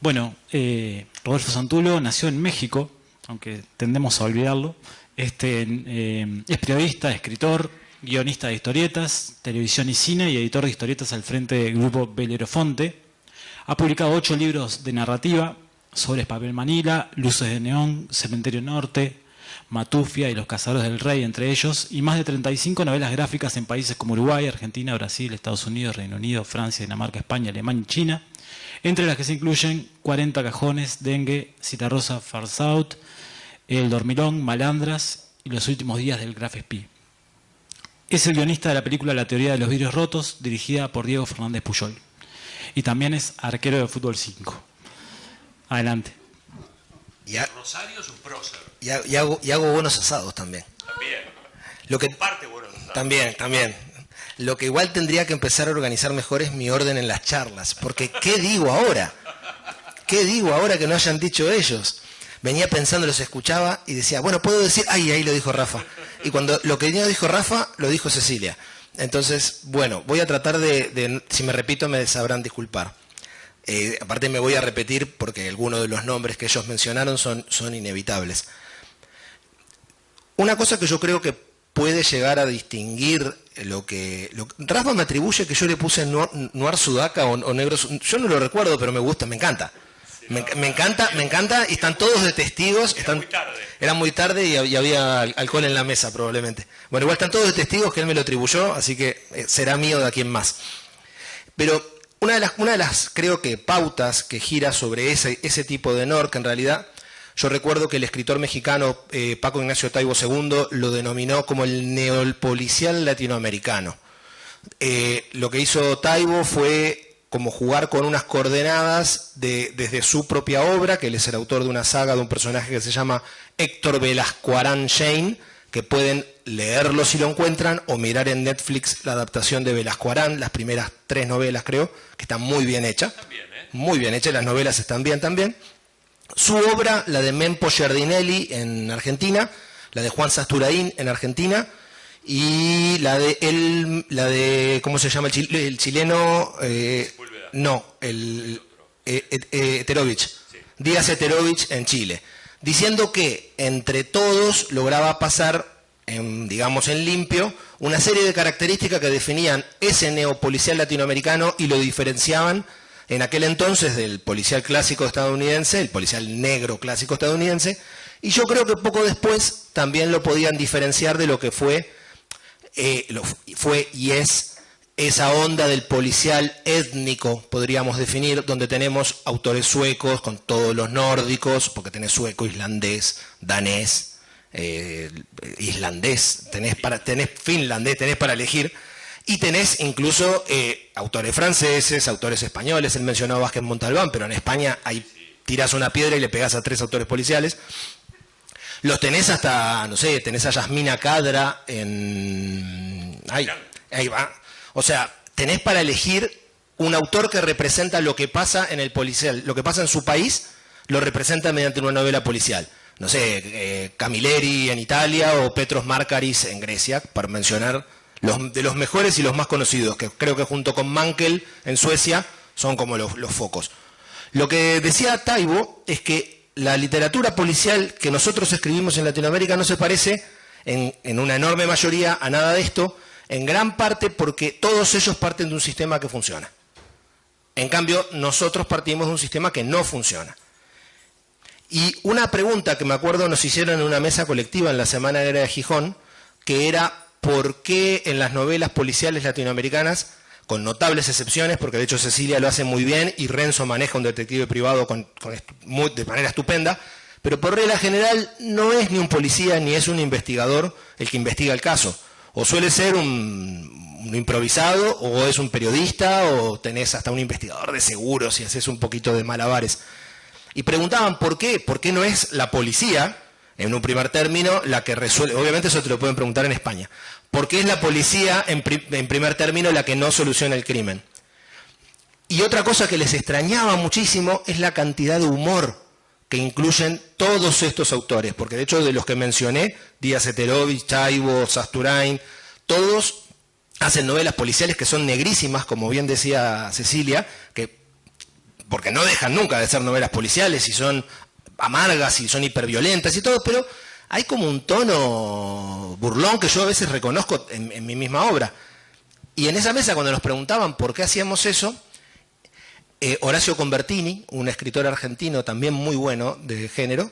Bueno, Rodolfo Santulo nació en México, aunque tendemos a olvidarlo. Es periodista, escritor, guionista de historietas, televisión y cine y editor de historietas al frente del grupo Belerofonte. Ha publicado 8 libros de narrativa: Sobres Papel Manila, Luces de Neón, Cementerio Norte, Matufia y Los Cazadores del Rey, entre ellos, y más de 35 novelas gráficas en países como Uruguay, Argentina, Brasil, Estados Unidos, Reino Unido, Francia, Dinamarca, España, Alemania y China, entre las que se incluyen 40 cajones, Dengue, Citarrosa, Farsout, El Dormilón, Malandras y Los últimos días del Graf Spee. Es el guionista de la película La teoría de los vidrios rotos, dirigida por Diego Fernández Puyol. Y también es arquero de fútbol 5. Adelante. Rosario es un prócer. Y hago buenos asados también. También. Lo que, Comparte buenos asados. También. Lo que igual tendría que empezar a organizar mejor es mi orden en las charlas. Porque, ¿qué digo ahora? ¿Qué digo ahora que no hayan dicho ellos? Venía pensando, los escuchaba y decía, bueno, puedo decir, ahí lo dijo Rafa. Y cuando lo que dijo Rafa, lo dijo Cecilia. Entonces, bueno, voy a tratar de si me repito, me sabrán disculpar. Aparte me voy a repetir porque algunos de los nombres que ellos mencionaron son inevitables. Una cosa que yo creo que puede llegar a distinguir Rafa me atribuye que yo le puse Noir Sudaca o Negro. Yo no lo recuerdo, pero me gusta, me encanta. Me encanta y están todos de testigos. Era muy tarde y había alcohol en la mesa probablemente. Bueno, igual están todos de testigos que él me lo atribuyó, así que será mío de aquí en más. Pero una de las creo que pautas que gira sobre ese tipo de NOR, que en realidad yo recuerdo que el escritor mexicano Paco Ignacio Taibo II lo denominó como el neopolicial latinoamericano. Lo que hizo Taibo fue como jugar con unas coordenadas desde su propia obra, que él es el autor de una saga de un personaje que se llama Héctor Velascoarán Shane, que pueden leerlo si lo encuentran o mirar en Netflix la adaptación de Velascoarán, las primeras 3 novelas creo, que están muy bien hechas. Muy bien hechas, las novelas están bien también. Su obra, la de Mempo Giardinelli en Argentina, la de Juan Sasturain en Argentina, y la de ¿cómo se llama el chileno? Eterovich. Sí. Díaz Eterovich en Chile, diciendo que entre todos lograba pasar, digamos en limpio, una serie de características que definían ese neopolicial latinoamericano y lo diferenciaban en aquel entonces del policial clásico estadounidense, el policial negro clásico estadounidense, y yo creo que poco después también lo podían diferenciar de lo que fue y es esa onda del policial étnico, podríamos definir, donde tenemos autores suecos con todos los nórdicos, porque tenés sueco, islandés, danés, islandés, tenés finlandés, tenés para elegir, y tenés incluso autores franceses, autores españoles. Él mencionó a Vázquez Montalbán, pero en España ahí tirás una piedra y le pegás a 3 autores policiales. Los tenés hasta, no sé, tenés a Yasmina Khadra en... Ahí va. O sea, tenés para elegir un autor que representa lo que pasa en el policial, lo que pasa en su país, lo representa mediante una novela policial. No sé, Camilleri en Italia o Petros Markaris en Grecia, para mencionar de los mejores y los más conocidos, que creo que junto con Mankell en Suecia son como los focos. Lo que decía Taibo es que la literatura policial que nosotros escribimos en Latinoamérica no se parece en una enorme mayoría a nada de esto, en gran parte porque todos ellos parten de un sistema que funciona. En cambio, nosotros partimos de un sistema que no funciona. Y una pregunta que me acuerdo nos hicieron en una mesa colectiva en la Semana Negra de Gijón, que era por qué en las novelas policiales latinoamericanas, con notables excepciones, porque de hecho Cecilia lo hace muy bien y Renzo maneja un detective privado de manera estupenda, pero por regla general no es ni un policía ni es un investigador el que investiga el caso. O suele ser un improvisado, o es un periodista, o tenés hasta un investigador de seguros y haces un poquito de malabares. Y preguntaban por qué no es la policía, en un primer término, la que resuelve. Obviamente eso te lo pueden preguntar en España. ¿Por qué es la policía, en primer término, la que no soluciona el crimen? Y otra cosa que les extrañaba muchísimo es la cantidad de humor que incluyen todos estos autores. Porque de hecho de los que mencioné, Díaz Eterovich, Taibo, Sasturain, todos hacen novelas policiales que son negrísimas, como bien decía Cecilia, que porque no dejan nunca de ser novelas policiales y son amargas y son hiperviolentas y todo, pero hay como un tono burlón que yo a veces reconozco en mi misma obra. Y en esa mesa, cuando nos preguntaban por qué hacíamos eso, Horacio Convertini, un escritor argentino también muy bueno de género,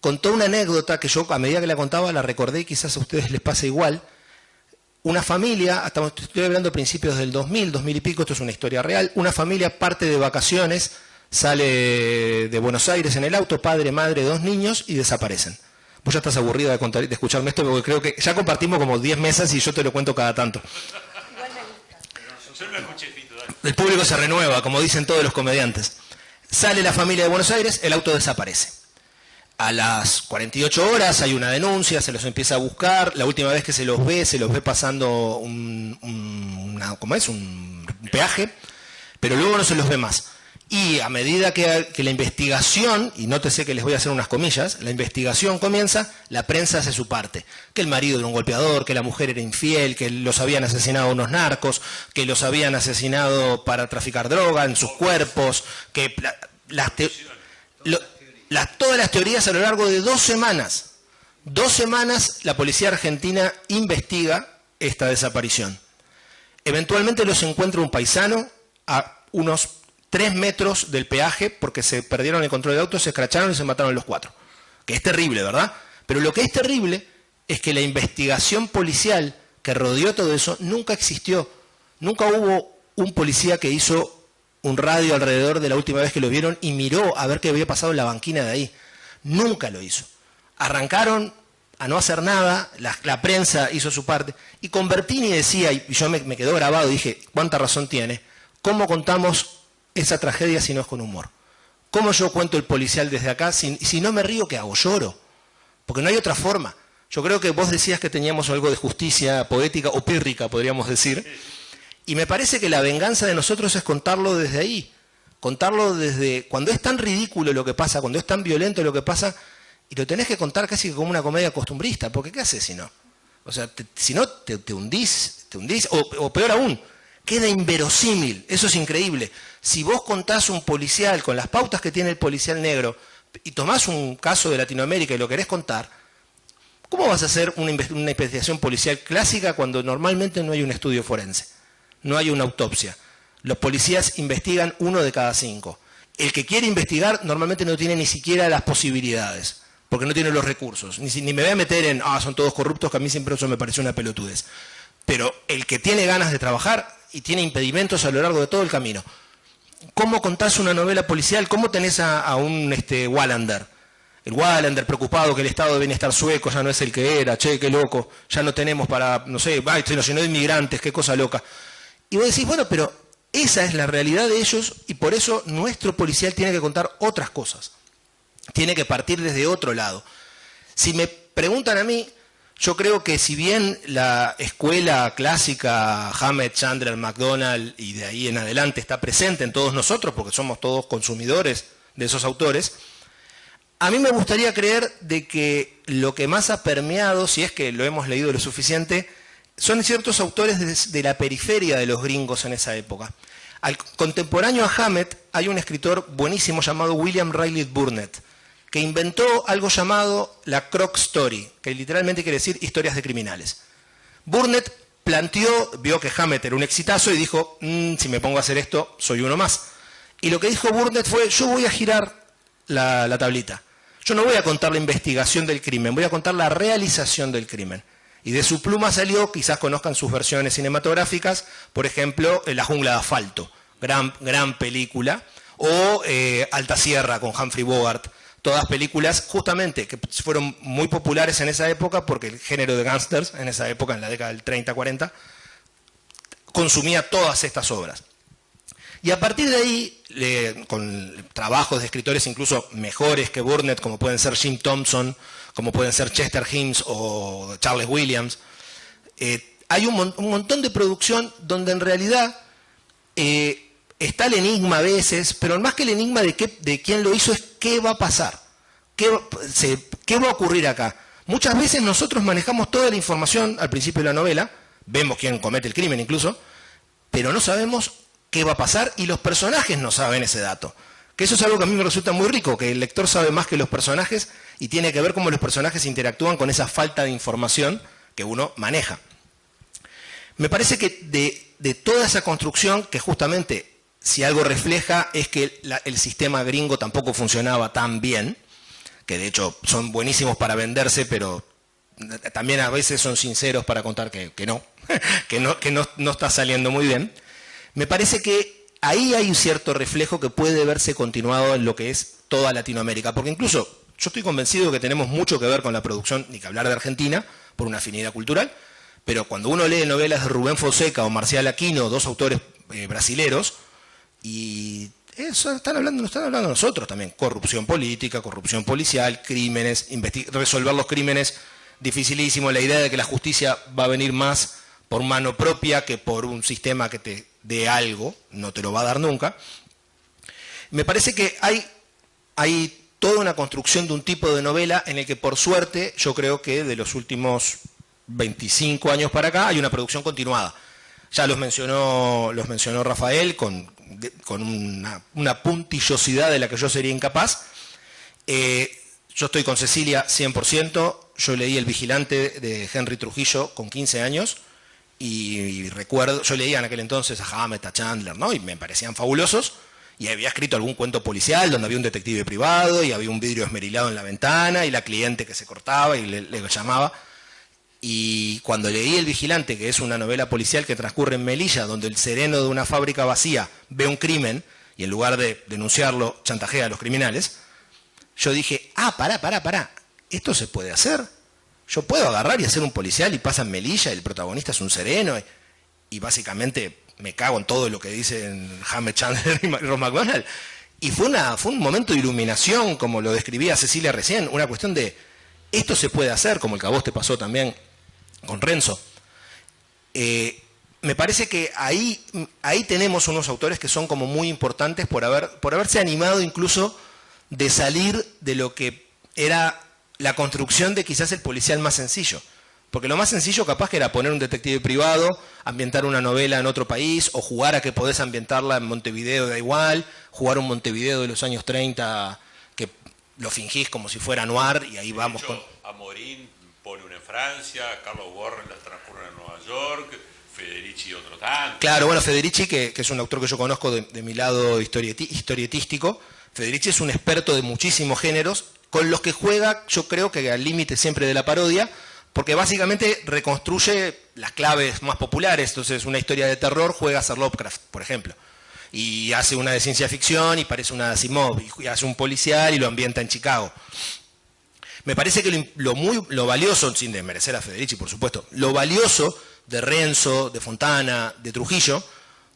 contó una anécdota que yo a medida que la contaba la recordé y quizás a ustedes les pase igual. Una familia, estoy hablando de principios del 2000, 2000 y pico, esto es una historia real, una familia parte de vacaciones, sale de Buenos Aires en el auto, padre, madre, 2 niños y desaparecen. Vos ya estás aburrida de escucharme esto porque creo que ya compartimos como 10 mesas y yo te lo cuento cada tanto. Igual me gusta. Yo no escuché, Fito, dale. El público se renueva, como dicen todos los comediantes. Sale la familia de Buenos Aires, el auto desaparece. A las 48 horas hay una denuncia, se los empieza a buscar. La última vez que se los ve pasando un peaje, pero luego no se los ve más. Y a medida que la investigación, y nótese que les voy a hacer unas comillas, la investigación comienza, la prensa hace su parte. Que el marido era un golpeador, que la mujer era infiel, que los habían asesinado unos narcos, que los habían asesinado para traficar droga en sus cuerpos, que todas las teorías a lo largo de 2 semanas. 2 semanas la policía argentina investiga esta desaparición. Eventualmente los encuentra un paisano a unos 3 metros del peaje porque se perdieron el control del auto, se escracharon y se mataron los 4. Que es terrible, ¿verdad? Pero lo que es terrible es que la investigación policial que rodeó todo eso nunca existió. Nunca hubo un policía que hizo un radio alrededor de la última vez que lo vieron y miró a ver qué había pasado en la banquina de ahí. Nunca lo hizo. Arrancaron a no hacer nada, la prensa hizo su parte, y Convertini decía, y yo me quedó grabado, dije, cuánta razón tiene, ¿cómo contamos esa tragedia si no es con humor? ¿Cómo yo cuento el policial desde acá? Si no me río, ¿qué hago? Lloro. Porque no hay otra forma. Yo creo que vos decías que teníamos algo de justicia poética o pírrica, podríamos decir. Y me parece que la venganza de nosotros es contarlo desde ahí. Contarlo desde... Cuando es tan ridículo lo que pasa, cuando es tan violento lo que pasa, y lo tenés que contar casi como una comedia costumbrista, porque ¿qué haces si no? O sea, si no, te hundís, o peor aún, queda inverosímil. Eso es increíble. Si vos contás un policial con las pautas que tiene el policial negro y tomás un caso de Latinoamérica y lo querés contar, ¿cómo vas a hacer una investigación policial clásica cuando normalmente no hay un estudio forense? No hay una autopsia. Los policías investigan 1 de cada 5. El que quiere investigar normalmente no tiene ni siquiera las posibilidades, porque no tiene los recursos. Ni me voy a meter en, son todos corruptos, que a mí siempre eso me pareció una pelotudez. Pero el que tiene ganas de trabajar y tiene impedimentos a lo largo de todo el camino. ¿Cómo contás una novela policial? ¿Cómo tenés a un Wallander? El Wallander preocupado que el estado de bienestar sueco ya no es el que era, che, qué loco, ya no tenemos para, no sé, se nos llenó de inmigrantes, qué cosa loca. Y vos decís, bueno, pero esa es la realidad de ellos y por eso nuestro policial tiene que contar otras cosas. Tiene que partir desde otro lado. Si me preguntan a mí, yo creo que si bien la escuela clásica, Hammett, Chandler, MacDonald y de ahí en adelante está presente en todos nosotros, porque somos todos consumidores de esos autores, a mí me gustaría creer de que lo que más ha permeado, si es que lo hemos leído lo suficiente, son ciertos autores de la periferia de los gringos en esa época. Al contemporáneo a Hammett hay un escritor buenísimo llamado William Riley Burnett, que inventó algo llamado la Croc Story, que literalmente quiere decir historias de criminales. Burnett vio que Hammett era un exitazo y dijo, si me pongo a hacer esto, soy uno más. Y lo que dijo Burnett fue, yo voy a girar la tablita. Yo no voy a contar la investigación del crimen, voy a contar la realización del crimen. Y de su pluma salió, quizás conozcan sus versiones cinematográficas, por ejemplo, La jungla de asfalto, gran película, o Alta Sierra con Humphrey Bogart, todas películas justamente que fueron muy populares en esa época porque el género de gángsters en esa época, en la década del 30-40, consumía todas estas obras. Y a partir de ahí, con trabajos de escritores incluso mejores que Burnett, como pueden ser Jim Thompson, como pueden ser Chester Himes o Charles Williams, hay un montón de producción donde en realidad está el enigma a veces, pero más que el enigma de quién lo hizo es qué va a pasar, qué va a ocurrir acá. Muchas veces nosotros manejamos toda la información al principio de la novela, vemos quién comete el crimen incluso, pero no sabemos qué va a pasar, y los personajes no saben ese dato. Que eso es algo que a mí me resulta muy rico, que el lector sabe más que los personajes y tiene que ver cómo los personajes interactúan con esa falta de información que uno maneja. Me parece que de toda esa construcción, que justamente si algo refleja es que el sistema gringo tampoco funcionaba tan bien, que de hecho son buenísimos para venderse, pero también a veces son sinceros para contar que no, que no está saliendo muy bien. Me parece que ahí hay un cierto reflejo que puede verse continuado en lo que es toda Latinoamérica, porque incluso yo estoy convencido que tenemos mucho que ver con la producción, ni que hablar de Argentina, por una afinidad cultural, pero cuando uno lee novelas de Rubén Fonseca o Marcial Aquino, dos autores brasileros, y eso no están hablando nosotros también, corrupción política, corrupción policial, crímenes, resolver los crímenes, dificilísimo, la idea de que la justicia va a venir más por mano propia que por un sistema que te dé algo, no te lo va a dar nunca. Me parece que hay toda una construcción de un tipo de novela en el que por suerte yo creo que de los últimos 25 años para acá hay una producción continuada. Ya los mencionó Rafael con una puntillosidad de la que yo sería incapaz. Yo estoy con Cecilia 100%, yo leí El Vigilante de Henry Trujillo con 15 años y recuerdo, yo leía en aquel entonces a Hammett, a Chandler, ¿no? Y me parecían fabulosos, y había escrito algún cuento policial donde había un detective privado y había un vidrio esmerilado en la ventana y la cliente que se cortaba y le llamaba. Y cuando leí El Vigilante, que es una novela policial que transcurre en Melilla, donde el sereno de una fábrica vacía ve un crimen y en lugar de denunciarlo chantajea a los criminales, yo dije, pará, esto se puede hacer. Yo puedo agarrar y hacer un policial y pasa en Melilla, el protagonista es un sereno y básicamente me cago en todo lo que dicen Hammett, Chandler y Ross McDonald. Y fue un momento de iluminación, como lo describía Cecilia recién, una cuestión de esto se puede hacer, como el que a vos te pasó también con Renzo. Me parece que ahí tenemos unos autores que son como muy importantes por haberse animado incluso de salir de lo que era la construcción de quizás el policial más sencillo. Porque lo más sencillo capaz que era poner un detective privado, ambientar una novela en otro país, o jugar a que podés ambientarla en Montevideo, da igual, jugar un Montevideo de los años 30 que lo fingís como si fuera noir y ahí vamos con... Amorín pone una en Francia, Carlos Warren las transcurre en Nueva York, Federici otro tanto. Claro, bueno, Federici, que es un autor que yo conozco de mi lado historietístico, Federici es un experto de muchísimos géneros, con los que juega, yo creo que al límite siempre de la parodia, porque básicamente reconstruye las claves más populares. Entonces, una historia de terror juega a ser Lovecraft, por ejemplo. Y hace una de ciencia ficción y parece una de Asimov, y hace un policial y lo ambienta en Chicago. Me parece que lo valioso, sin desmerecer a Federici, por supuesto, lo valioso de Renzo, de Fontana, de Trujillo,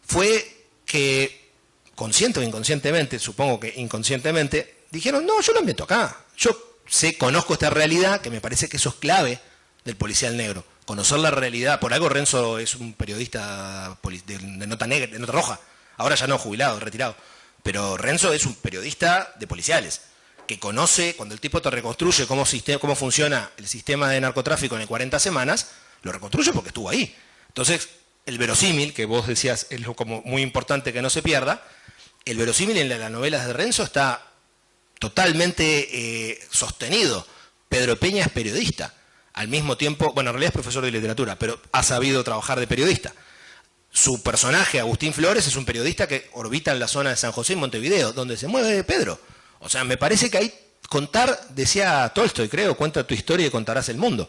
fue que, consciente o inconscientemente, supongo que inconscientemente, dijeron, no, yo lo ambiento acá. Yo conozco esta realidad, que me parece que eso es clave del policial negro. Conocer la realidad. Por algo Renzo es un periodista de nota negra, de nota roja. Ahora ya no, jubilado, retirado. Pero Renzo es un periodista de policiales, que conoce, cuando el tipo te reconstruye cómo funciona el sistema de narcotráfico en 40 semanas, lo reconstruye porque estuvo ahí. Entonces, el verosímil, que vos decías es como muy importante que no se pierda, el verosímil en las novelas de Renzo está totalmente sostenido. Pedro Peña es periodista. Al mismo tiempo, bueno, en realidad es profesor de literatura, pero ha sabido trabajar de periodista. Su personaje, Agustín Flores, es un periodista que orbita en la zona de San José y Montevideo, donde se mueve Pedro. O sea, me parece que hay contar, decía Tolstoy, creo, cuenta tu historia y contarás el mundo.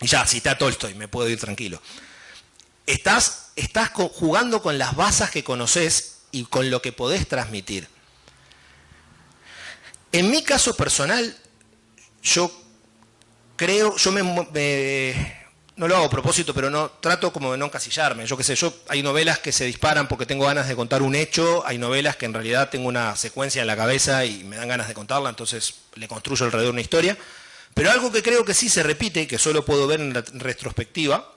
Y ya, cité a Tolstoy, me puedo ir tranquilo. Estás jugando con las bazas que conoces y con lo que podés transmitir. En mi caso personal, yo creo, no lo hago a propósito, pero no trato como de no encasillarme. Yo qué sé, hay novelas que se disparan porque tengo ganas de contar un hecho, hay novelas que en realidad tengo una secuencia en la cabeza y me dan ganas de contarla, entonces le construyo alrededor una historia. Pero algo que creo que sí se repite y que solo puedo ver en la retrospectiva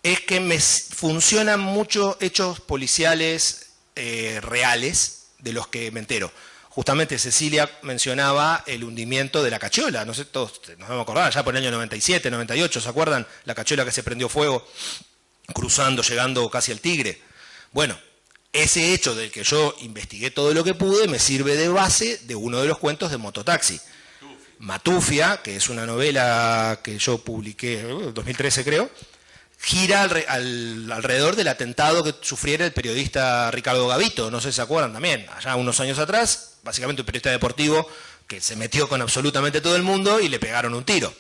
es que me funcionan mucho hechos policiales reales de los que me entero. Justamente Cecilia mencionaba el hundimiento de la Cachola, no sé, todos nos vamos a acordar, ya por el año 97, 98, ¿se acuerdan? La Cachola que se prendió fuego cruzando, llegando casi al Tigre. Bueno, ese hecho del que yo investigué todo lo que pude me sirve de base de uno de los cuentos de Mototaxi. Matufia, que es una novela que yo publiqué en 2013 creo, gira alrededor del atentado que sufriera el periodista Ricardo Gavito, no sé si se acuerdan también, allá unos años atrás, básicamente un periodista deportivo que se metió con absolutamente todo el mundo y le pegaron un tiro.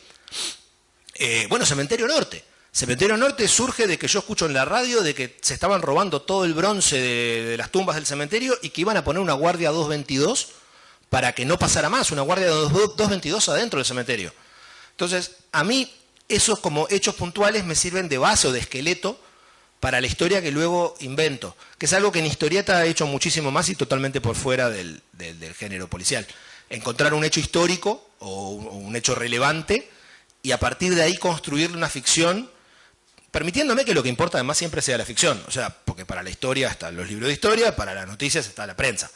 Bueno, Cementerio Norte. Cementerio Norte surge de que yo escucho en la radio de que se estaban robando todo el bronce de las tumbas del cementerio y que iban a poner una guardia 222 para que no pasara más, una guardia 222 adentro del cementerio. Entonces, a mí esos como hechos puntuales me sirven de base o de esqueleto para la historia que luego invento, que es algo que en historieta he hecho muchísimo más y totalmente por fuera del género policial. Encontrar un hecho histórico o un hecho relevante y a partir de ahí construirle una ficción, permitiéndome que lo que importa además siempre sea la ficción. O sea, porque para la historia están los libros de historia, para las noticias está la prensa.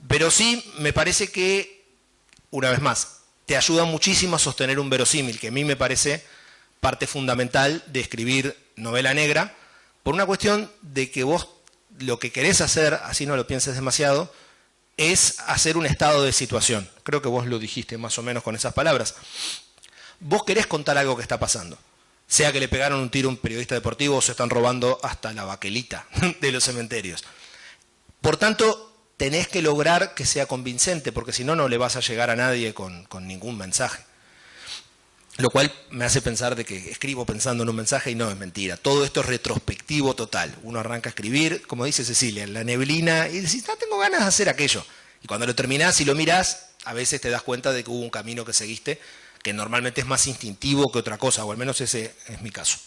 Pero sí me parece que, una vez más, te ayuda muchísimo a sostener un verosímil, que a mí me parece parte fundamental de escribir novela negra, por una cuestión de que vos lo que querés hacer, así no lo pienses demasiado, es hacer un estado de situación. Creo que vos lo dijiste más o menos con esas palabras. Vos querés contar algo que está pasando. Sea que le pegaron un tiro a un periodista deportivo o se están robando hasta la baquelita de los cementerios. Por tanto, tenés que lograr que sea convincente, porque si no, no le vas a llegar a nadie con ningún mensaje. Lo cual me hace pensar de que escribo pensando en un mensaje y no, es mentira. Todo esto es retrospectivo total. Uno arranca a escribir, como dice Cecilia, en la neblina, y decís, no, tengo ganas de hacer aquello. Y cuando lo terminás y lo mirás, a veces te das cuenta de que hubo un camino que seguiste, que normalmente es más instintivo que otra cosa, o al menos ese es mi caso.